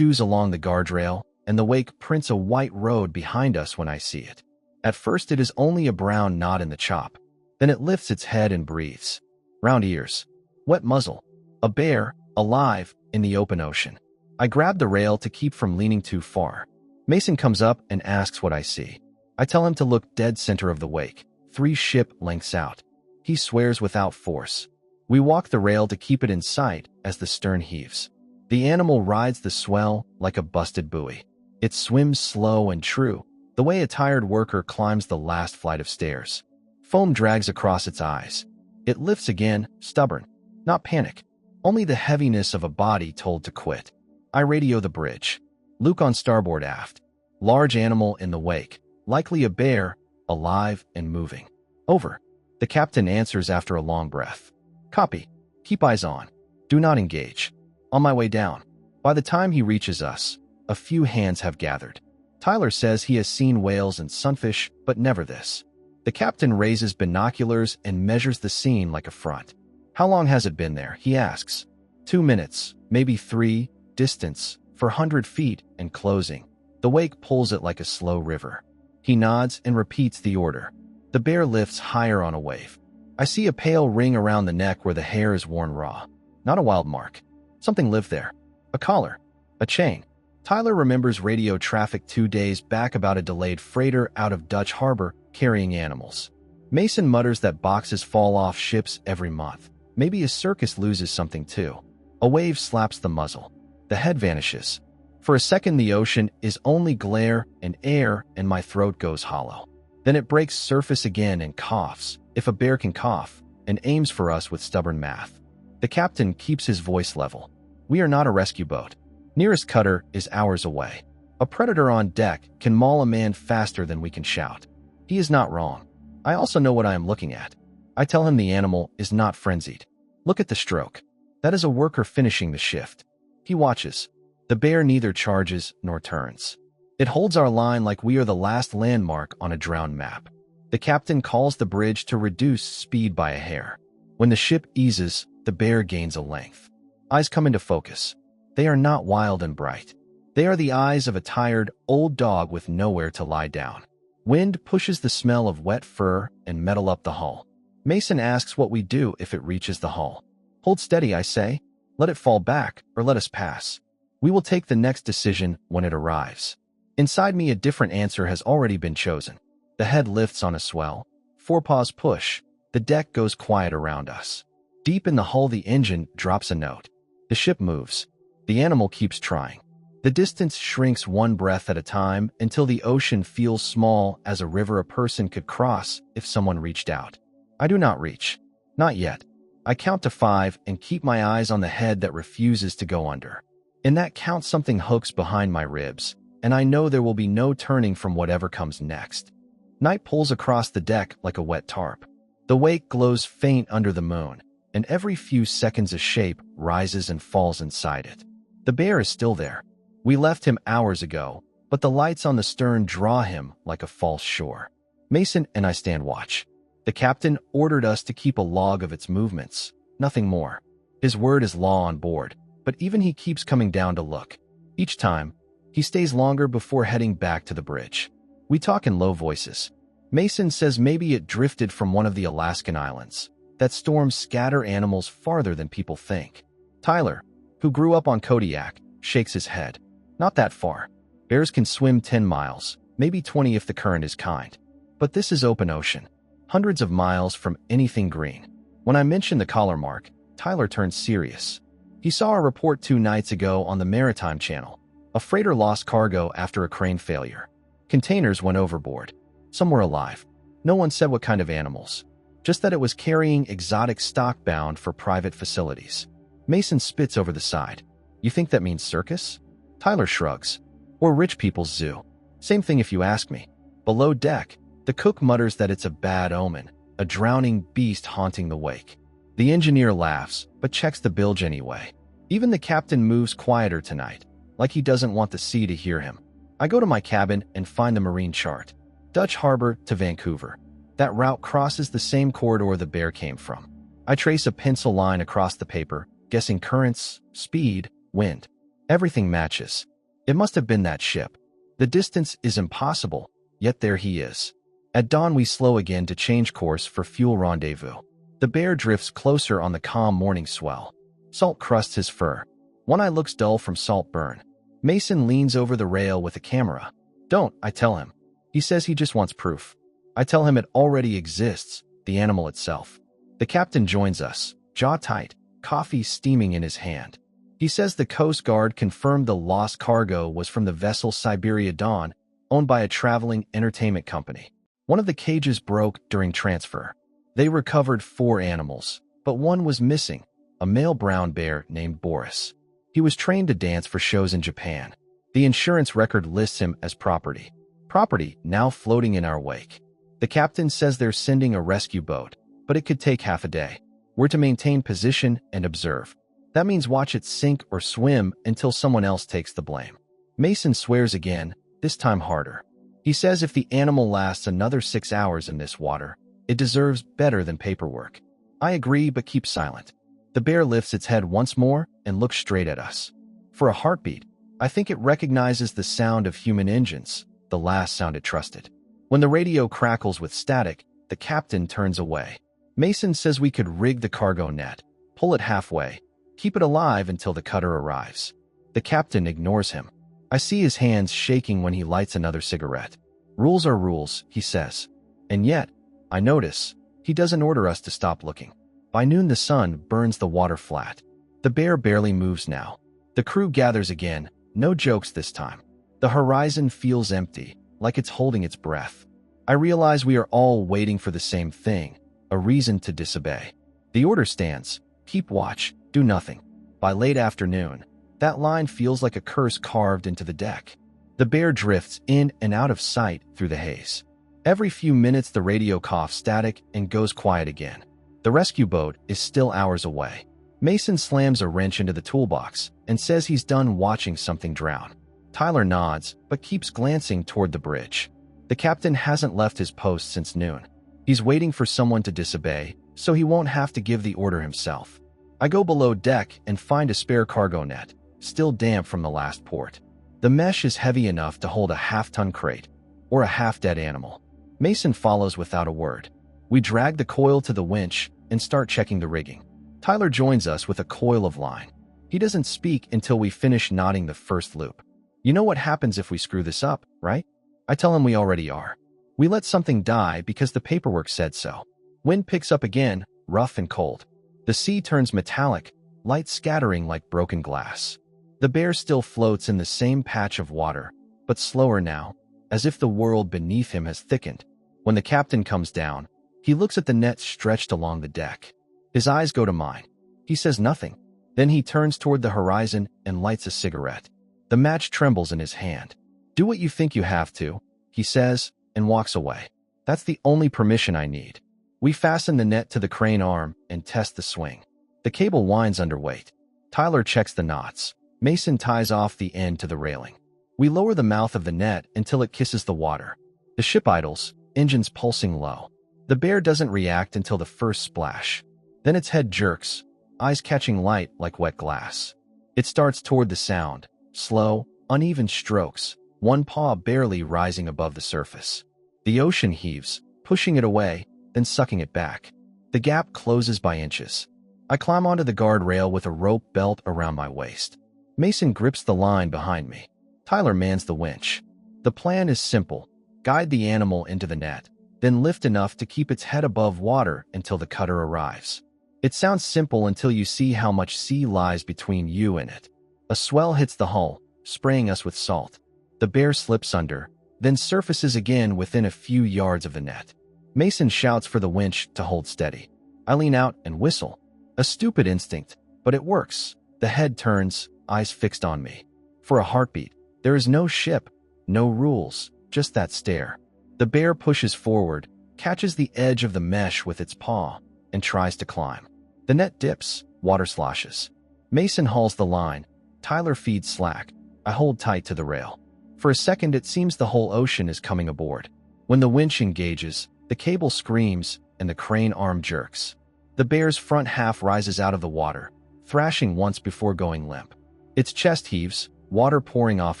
chews along the guardrail, and the wake prints a white road behind us when I see it. At first, it is only a brown knot in the chop. Then it lifts its head and breathes. Round ears, wet muzzle, a bear, alive, in the open ocean. I grab the rail to keep from leaning too far. Mason comes up and asks what I see. I tell him to look dead center of the wake, 3 ship lengths out. He swears without force. We walk the rail to keep it in sight as the stern heaves. The animal rides the swell like a busted buoy. It swims slow and true, the way a tired worker climbs the last flight of stairs. Foam drags across its eyes. It lifts again, stubborn. Not panic, only the heaviness of a body told to quit. I radio the bridge. Luke on starboard aft. Large animal in the wake, likely a bear, alive and moving. Over. The captain answers after a long breath. Copy. Keep eyes on. Do not engage. On my way down. By the time he reaches us, a few hands have gathered. Tyler says he has seen whales and sunfish, but never this. The captain raises binoculars and measures the scene like a front. How long has it been there, he asks. 2 minutes, maybe 3, distance, 400 feet, and closing. The wake pulls it like a slow river. He nods and repeats the order. The bear lifts higher on a wave. I see a pale ring around the neck where the hair is worn raw. Not a wild mark. Something lived there. A collar. A chain. Tyler remembers radio traffic 2 days back about a delayed freighter out of Dutch Harbor carrying animals. Mason mutters that boxes fall off ships every month. Maybe a circus loses something too. A wave slaps the muzzle. The head vanishes. For a second, the ocean is only glare and air, and my throat goes hollow. Then it breaks surface again and coughs, if a bear can cough, and aims for us with stubborn math. The captain keeps his voice level. We are not a rescue boat. Nearest cutter is hours away. A predator on deck can maul a man faster than we can shout. He is not wrong. I also know what I am looking at. I tell him the animal is not frenzied. Look at the stroke. That is a worker finishing the shift. He watches. The bear neither charges nor turns. It holds our line like we are the last landmark on a drowned map. The captain calls the bridge to reduce speed by a hair. When the ship eases, the bear gains a length. Eyes come into focus. They are not wild and bright. They are the eyes of a tired, old dog with nowhere to lie down. Wind pushes the smell of wet fur and metal up the hull. Mason asks what we do if it reaches the hull. Hold steady, I say. Let it fall back, or let us pass. We will take the next decision when it arrives. Inside me, a different answer has already been chosen. The head lifts on a swell. Forepaws push. The deck goes quiet around us. Deep in the hull, the engine drops a note. The ship moves. The animal keeps trying. The distance shrinks one breath at a time until the ocean feels small as a river a person could cross if someone reached out. I do not reach. Not yet. I count to 5 and keep my eyes on the head that refuses to go under. In that count, something hooks behind my ribs, and I know there will be no turning from whatever comes next. Night pulls across the deck like a wet tarp. The wake glows faint under the moon, and every few seconds a shape rises and falls inside it. The bear is still there. We left him hours ago, but the lights on the stern draw him like a false shore. Mason and I stand watch. The captain ordered us to keep a log of its movements, nothing more. His word is law on board, but even he keeps coming down to look. Each time, he stays longer before heading back to the bridge. We talk in low voices. Mason says maybe it drifted from one of the Alaskan islands, that storms scatter animals farther than people think. Tyler, who grew up on Kodiak, shakes his head. Not that far. Bears can swim 10 miles, maybe 20 if the current is kind. But this is open ocean, hundreds of miles from anything green. When I mention the collar mark, Tyler turns serious. He saw a report 2 nights ago on the Maritime Channel. A freighter lost cargo after a crane failure. Containers went overboard. Some were alive. No one said what kind of animals. Just that it was carrying exotic stock bound for private facilities. Mason spits over the side. You think that means circus? Tyler shrugs. Or rich people's zoo. Same thing if you ask me. Below deck, the cook mutters that it's a bad omen, a drowning beast haunting the wake. The engineer laughs, but checks the bilge anyway. Even the captain moves quieter tonight, like he doesn't want the sea to hear him. I go to my cabin and find the marine chart. Dutch Harbor to Vancouver. That route crosses the same corridor the bear came from. I trace a pencil line across the paper, guessing currents, speed, wind. Everything matches. It must have been that ship. The distance is impossible, yet there he is. At dawn we slow again to change course for fuel rendezvous. The bear drifts closer on the calm morning swell. Salt crusts his fur. One eye looks dull from salt burn. Mason leans over the rail with a camera. Don't, I tell him. He says he just wants proof. I tell him it already exists, the animal itself. The captain joins us, jaw tight, coffee steaming in his hand. He says the Coast Guard confirmed the lost cargo was from the vessel Siberia Dawn, owned by a traveling entertainment company. One of the cages broke during transfer. They recovered 4 animals, but one was missing, a male brown bear named Boris. He was trained to dance for shows in Japan. The insurance record lists him as property. Property now floating in our wake. The captain says they're sending a rescue boat, but it could take half a day. We're to maintain position and observe. That means watch it sink or swim until someone else takes the blame. Mason swears again, this time harder. He says if the animal lasts another 6 hours in this water, it deserves better than paperwork. I agree but keep silent. The bear lifts its head once more and looks straight at us. For a heartbeat, I think it recognizes the sound of human engines, the last sound it trusted. When the radio crackles with static, the captain turns away. Mason says we could rig the cargo net, pull it halfway, keep it alive until the cutter arrives. The captain ignores him. I see his hands shaking when he lights another cigarette. Rules are rules, he says. And yet, I notice, he doesn't order us to stop looking. By noon the sun burns the water flat. The bear barely moves now. The crew gathers again, no jokes this time. The horizon feels empty, like it's holding its breath. I realize we are all waiting for the same thing, a reason to disobey. The order stands, keep watch, do nothing. By late afternoon, that line feels like a curse carved into the deck. The bear drifts in and out of sight through the haze. Every few minutes the radio coughs static and goes quiet again. The rescue boat is still hours away. Mason slams a wrench into the toolbox and says he's done watching something drown. Tyler nods, but keeps glancing toward the bridge. The captain hasn't left his post since noon. He's waiting for someone to disobey, so he won't have to give the order himself. I go below deck and find a spare cargo net, still damp from the last port. The mesh is heavy enough to hold a half-ton crate, or a half-dead animal. Mason follows without a word. We drag the coil to the winch and start checking the rigging. Tyler joins us with a coil of line. He doesn't speak until we finish knotting the first loop. You know what happens if we screw this up, right? I tell him we already are. We let something die because the paperwork said so. Wind picks up again, rough and cold. The sea turns metallic, light scattering like broken glass. The bear still floats in the same patch of water, but slower now, as if the world beneath him has thickened. When the captain comes down, he looks at the net stretched along the deck. His eyes go to mine. He says nothing. Then he turns toward the horizon and lights a cigarette. The match trembles in his hand. Do what you think you have to, he says, and walks away. That's the only permission I need. We fasten the net to the crane arm and test the swing. The cable winds underweight. Tyler checks the knots. Mason ties off the end to the railing. We lower the mouth of the net until it kisses the water. The ship idles, engines pulsing low. The bear doesn't react until the first splash. Then its head jerks, eyes catching light like wet glass. It starts toward the sound, slow, uneven strokes, one paw barely rising above the surface. The ocean heaves, pushing it away, then sucking it back. The gap closes by inches. I climb onto the guardrail with a rope belt around my waist. Mason grips the line behind me. Tyler mans the winch. The plan is simple. Guide the animal into the net, then lift enough to keep its head above water until the cutter arrives. It sounds simple until you see how much sea lies between you and it. A swell hits the hull, spraying us with salt. The bear slips under, then surfaces again within a few yards of the net. Mason shouts for the winch to hold steady. I lean out and whistle. A stupid instinct, but it works. The head turns, eyes fixed on me. For a heartbeat, there is no ship, no rules, just that stare. The bear pushes forward, catches the edge of the mesh with its paw, and tries to climb. The net dips, water sloshes. Mason hauls the line. Tyler feeds slack. I hold tight to the rail. For a second, it seems the whole ocean is coming aboard. When the winch engages, the cable screams and the crane arm jerks. The bear's front half rises out of the water, thrashing once before going limp. Its chest heaves, water pouring off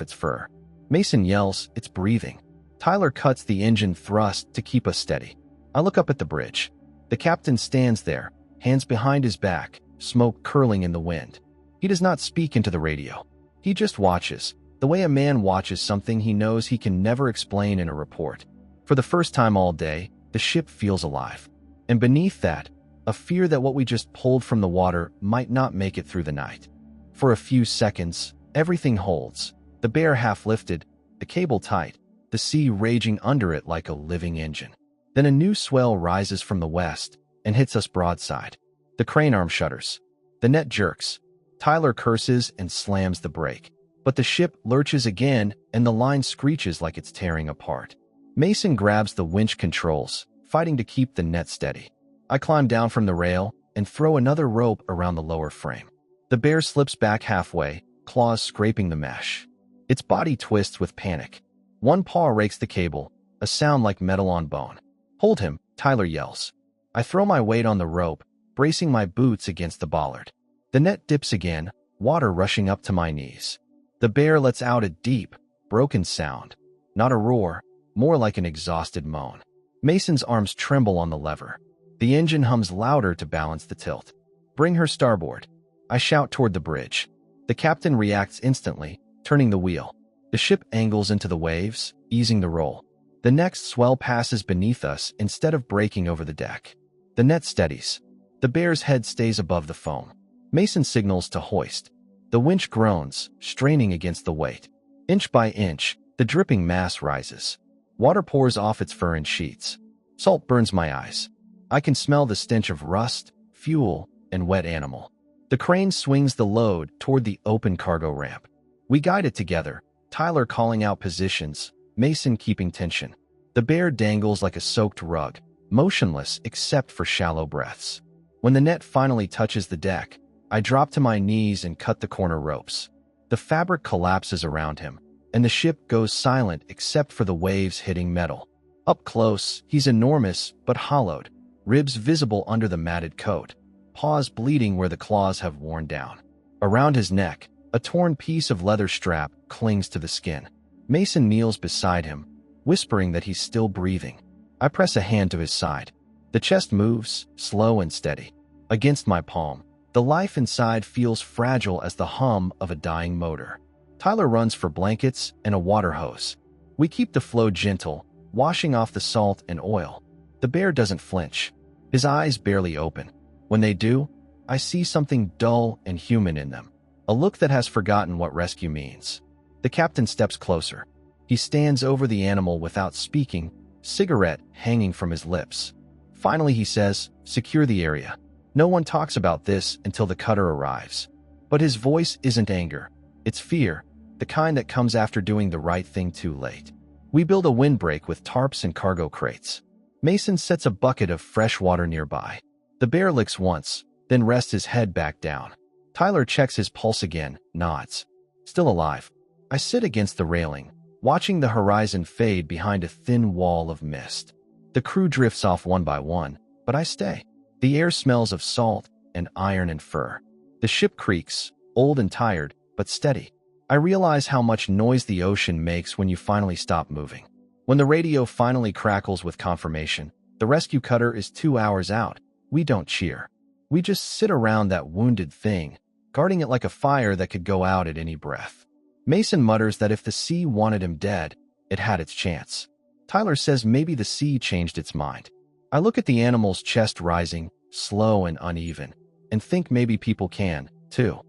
its fur. Mason yells, "It's breathing." Tyler cuts the engine thrust to keep us steady. I look up at the bridge. The captain stands there, hands behind his back, smoke curling in the wind. He does not speak into the radio. He just watches, the way a man watches something he knows he can never explain in a report. For the first time all day, the ship feels alive. And beneath that, a fear that what we just pulled from the water might not make it through the night. For a few seconds, everything holds. The bear half lifted, the cable tight, the sea raging under it like a living engine. Then a new swell rises from the west and hits us broadside. The crane arm shudders. The net jerks. Tyler curses and slams the brake. But the ship lurches again and the line screeches like it's tearing apart. Mason grabs the winch controls, fighting to keep the net steady. I climb down from the rail and throw another rope around the lower frame. The bear slips back halfway, claws scraping the mesh. Its body twists with panic. One paw rakes the cable, a sound like metal on bone. "Hold him," Tyler yells. I throw my weight on the rope, bracing my boots against the bollard. The net dips again, water rushing up to my knees. The bear lets out a deep, broken sound. Not a roar, more like an exhausted moan. Mason's arms tremble on the lever. The engine hums louder to balance the tilt. "Bring her starboard." I shout toward the bridge. The captain reacts instantly, turning the wheel. The ship angles into the waves, easing the roll. The next swell passes beneath us instead of breaking over the deck. The net steadies. The bear's head stays above the foam. Mason signals to hoist. The winch groans, straining against the weight. Inch by inch, the dripping mass rises. Water pours off its fur in sheets. Salt burns my eyes. I can smell the stench of rust, fuel, and wet animal. The crane swings the load toward the open cargo ramp. We guide it together, Tyler calling out positions, Mason keeping tension. The bear dangles like a soaked rug, motionless except for shallow breaths. When the net finally touches the deck, I drop to my knees and cut the corner ropes. The fabric collapses around him, and the ship goes silent except for the waves hitting metal. Up close, he's enormous but hollowed, ribs visible under the matted coat, paws bleeding where the claws have worn down. Around his neck, a torn piece of leather strap clings to the skin. Mason kneels beside him, whispering that he's still breathing. I press a hand to his side. The chest moves, slow and steady. Against my palm, the life inside feels fragile as the hum of a dying motor. Tyler runs for blankets and a water hose. We keep the flow gentle, washing off the salt and oil. The bear doesn't flinch. His eyes barely open. When they do, I see something dull and human in them. A look that has forgotten what rescue means. The captain steps closer. He stands over the animal without speaking, cigarette hanging from his lips. Finally he says, "Secure the area." No one talks about this until the cutter arrives. But his voice isn't anger. It's fear, the kind that comes after doing the right thing too late. We build a windbreak with tarps and cargo crates. Mason sets a bucket of fresh water nearby. The bear licks once, then rests his head back down. Tyler checks his pulse again, nods. Still alive. I sit against the railing, watching the horizon fade behind a thin wall of mist. The crew drifts off one by one, but I stay. The air smells of salt and iron and fur. The ship creaks, old and tired, but steady. I realize how much noise the ocean makes when you finally stop moving. When the radio finally crackles with confirmation, the rescue cutter is 2 hours out. We don't cheer. We just sit around that wounded thing, guarding it like a fire that could go out at any breath. Mason mutters that if the sea wanted him dead, it had its chance. Tyler says maybe the sea changed its mind. I look at the animal's chest rising, slow and uneven, and think maybe people can, too.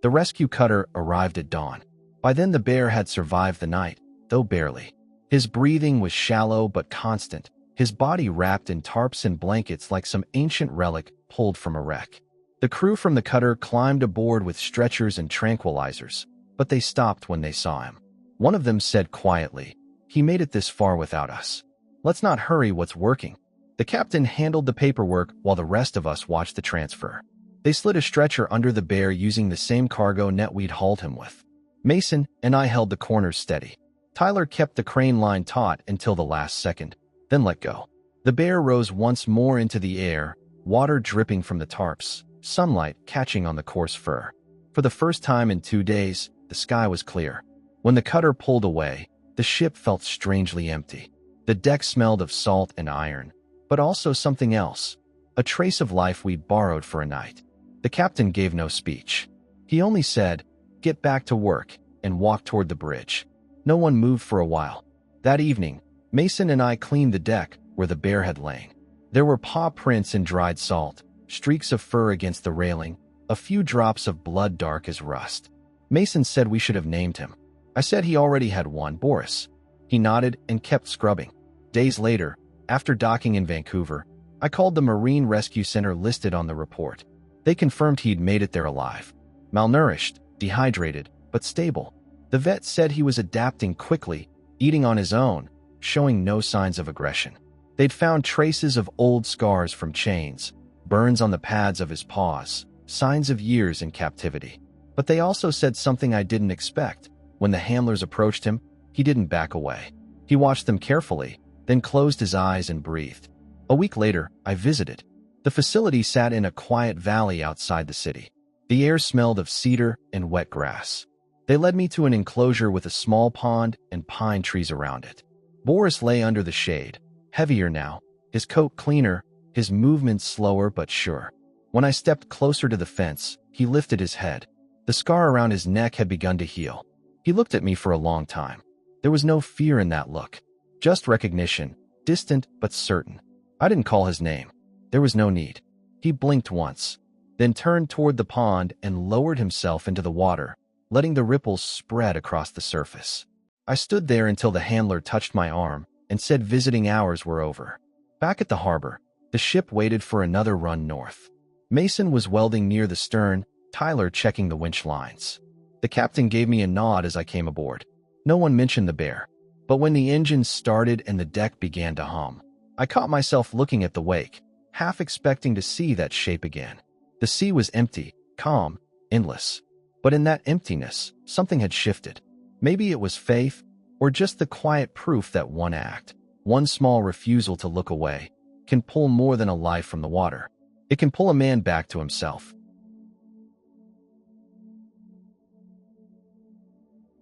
The rescue cutter arrived at dawn. By then the bear had survived the night, though barely. His breathing was shallow but constant, his body wrapped in tarps and blankets like some ancient relic pulled from a wreck. The crew from the cutter climbed aboard with stretchers and tranquilizers, but they stopped when they saw him. One of them said quietly, "He made it this far without us. Let's not hurry what's working." The captain handled the paperwork while the rest of us watched the transfer. They slid a stretcher under the bear using the same cargo net we'd hauled him with. Mason and I held the corners steady. Tyler kept the crane line taut until the last second, then let go. The bear rose once more into the air, water dripping from the tarps, sunlight catching on the coarse fur. For the first time in 2 days, the sky was clear. When the cutter pulled away, the ship felt strangely empty. The deck smelled of salt and iron, but also something else, a trace of life we'd borrowed for a night. The captain gave no speech. He only said, "Get back to work," and walked toward the bridge. No one moved for a while. That evening, Mason and I cleaned the deck where the bear had lain. There were paw prints in dried salt, streaks of fur against the railing, a few drops of blood dark as rust. Mason said we should have named him. I said he already had one, Boris. He nodded and kept scrubbing. Days later, after docking in Vancouver, I called the Marine Rescue Center listed on the report. They confirmed he'd made it there alive. Malnourished, dehydrated, but stable. The vet said he was adapting quickly, eating on his own, showing no signs of aggression. They'd found traces of old scars from chains, burns on the pads of his paws, signs of years in captivity. But they also said something I didn't expect. When the handlers approached him, he didn't back away. He watched them carefully, then closed his eyes and breathed. A week later, I visited. The facility sat in a quiet valley outside the city. The air smelled of cedar and wet grass. They led me to an enclosure with a small pond and pine trees around it. Boris lay under the shade, heavier now, his coat cleaner, his movements slower but sure. When I stepped closer to the fence, he lifted his head. The scar around his neck had begun to heal. He looked at me for a long time. There was no fear in that look, just recognition, distant but certain. I didn't call his name. There was no need. He blinked once, then turned toward the pond and lowered himself into the water, letting the ripples spread across the surface. I stood there until the handler touched my arm and said visiting hours were over. Back at the harbor, the ship waited for another run north. Mason was welding near the stern, Tyler checking the winch lines. The captain gave me a nod as I came aboard. No one mentioned the bear, but when the engine started and the deck began to hum, I caught myself looking at the wake, half expecting to see that shape again. The sea was empty, calm, endless. But in that emptiness, something had shifted. Maybe it was faith, or just the quiet proof that one act, one small refusal to look away, can pull more than a life from the water. It can pull a man back to himself.